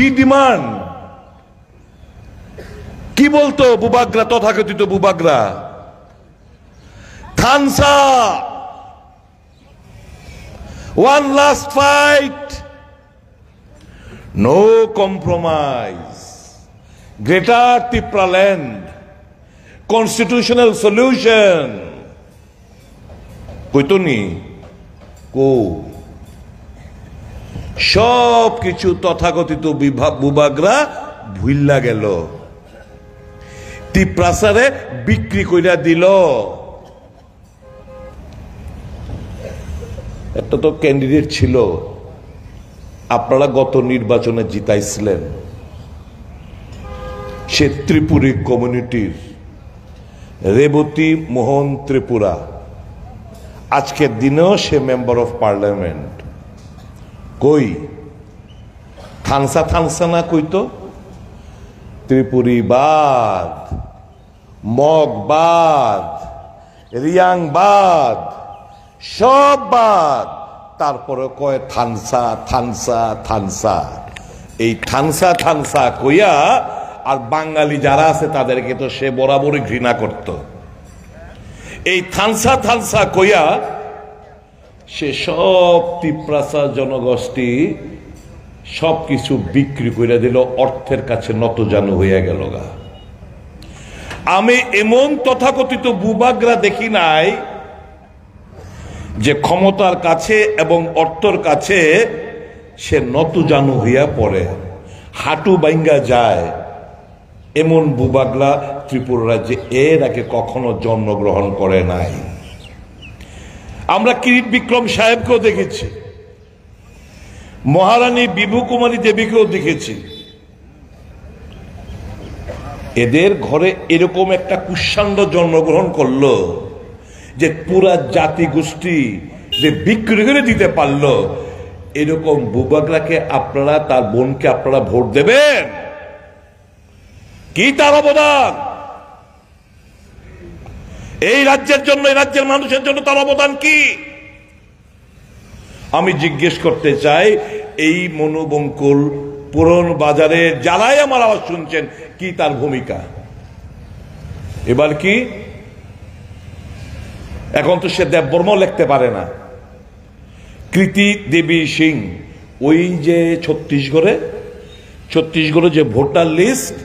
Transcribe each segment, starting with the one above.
কি ডিমান্ড? কি বলতো বুবাগরা, তথাকথিত বুবাগরা? থানসা, one last fight, no compromise, greater Tipraland, constitutional solution. কইতনি কো সব কিছু তথাকথিত বুবাগরা ভুইল্লা গেল, তিপ্রাসারে বিক্রি কইরা দিল। একটা তো ক্যান্ডিডেট ছিল, আপনারা গত নির্বাচনে জিতাইছিলেন, সে ত্রিপুরী কমিউনিটির রেবতী মোহন ত্রিপুরা। আজকের দিনেও সে মেম্বার অফ পার্লামেন্ট। কই থানসা থানসা না কইতো? ত্রিপুরী বাদ, মগ বাদ, রিয়াং বাদ, সব বাদ, তারপরে কয় থানসা থানসা থানসা। এই থানসা থানসা কইয়া আর বাঙালি যারা আছে তাদেরকে তো সে বরাবরই ঘৃণা করত। এই থানসা থানসা কইয়া সে সব তিপ্রাসা জনগোষ্ঠী সবকিছু বিক্রি করে দিল, অর্থের কাছে নতজানু হইয়া গেল গা। আমি এমন তথাকথিত বুবাগরা দেখি নাই যে ক্ষমতার কাছে এবং অর্থের কাছে সে নতজানু হইয়া পড়ে, হাঁটু বাইঙ্গা যায়। এমন বুবাগলা ত্রিপুরা রাজ্যে এর আগে কখনো জন্মগ্রহণ করে নাই। আমরা কিরিট বিক্রম সাহেবকেও দেখেছি, মহারানী বিভু কুমারী দেবীকেও দেখেছি। এদের ঘরে এরকম একটা কুষ্মাণ্ড জন্মগ্রহণ করলো যে পুরা জাতি গোষ্ঠী যে বিক্রি করে দিতে পারলো। এরকম বুবাগলাকে আপনারা, তার বোনকে আপনারা ভোট দেবেন? কি তার অবদান এই রাজ্যের জন্য, এই রাজ্যের মানুষের জন্য তার অবদান কি? আমি জিজ্ঞেস করতে চাই, এই মনোবঙ্কুল পুরন বাজারে যারাই আমার আওয়াজ শুনছেন, কি তার ভূমিকা? এবার কি এখন তো সে দেববর্মাও লিখতে পারে না। কৃতি দেবী সিং, ওই যে ছত্তিশগড়ে যে ভোটার লিস্ট,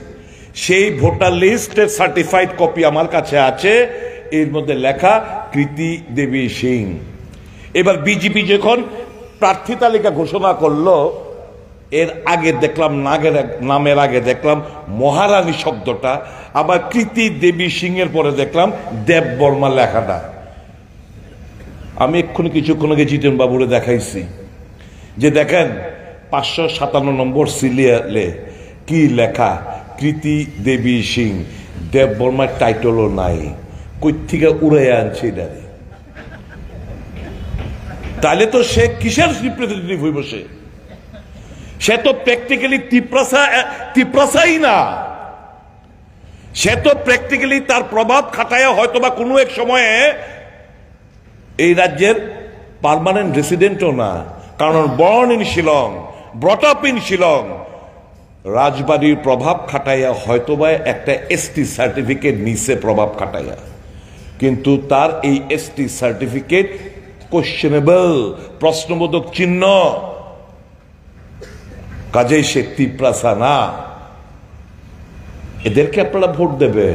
সেই ভোটার লিস্টের সার্টিফাইড কপি আমার কাছে আছে। এর মধ্যে লেখা কৃতি দেবী সিং। এবার বিজেপি যখন প্রার্থী তালিকা ঘোষণা করলো, এর আগে দেখলাম নামের আগে দেখলাম মহারানী শব্দটা, আবার কৃতি দেবী সিং এর পরে দেখলাম দেববর্মা লেখাটা। আমি এক্ষুনি কিছুক্ষণ আগে জিতেন বাবুরে দেখাইছি যে দেখেন 557 নম্বর সিরিয়ালে কি লেখা, কৃতি দেবী সিং। দেববর্মার টাইটেলও নাই, কই থেকে উড়ে আনছে এটারে। তাহলে তো সে কিসের রিপ্রেজেন্টেটিভ হইব? সে তো প্র্যাকটিক্যালি তিপ্রাসাই না, সে তো প্র্যাকটিক্যালি তার প্রভাব খাটায় হয়তোবা কোনো এক সময়ে এই রাজ্যের পার্মানেন্ট রেসিডেন্টও না, কারণ born in Shillong, brought up in Shillong. রাজবাড়ির প্রভাব খাটাইয়া হয়তোবা একটা এসটি সার্টিফিকেট নিচে প্রভাব খাটাইয়া, কিন্তু তার এই এসটি সার্টিফিকেট কোশ্চেনেবল, প্রশ্নবোধক চিহ্ন। কাজেই সে তিপ্রাসা না। এদেরকে আপনারা ভোট দেবে?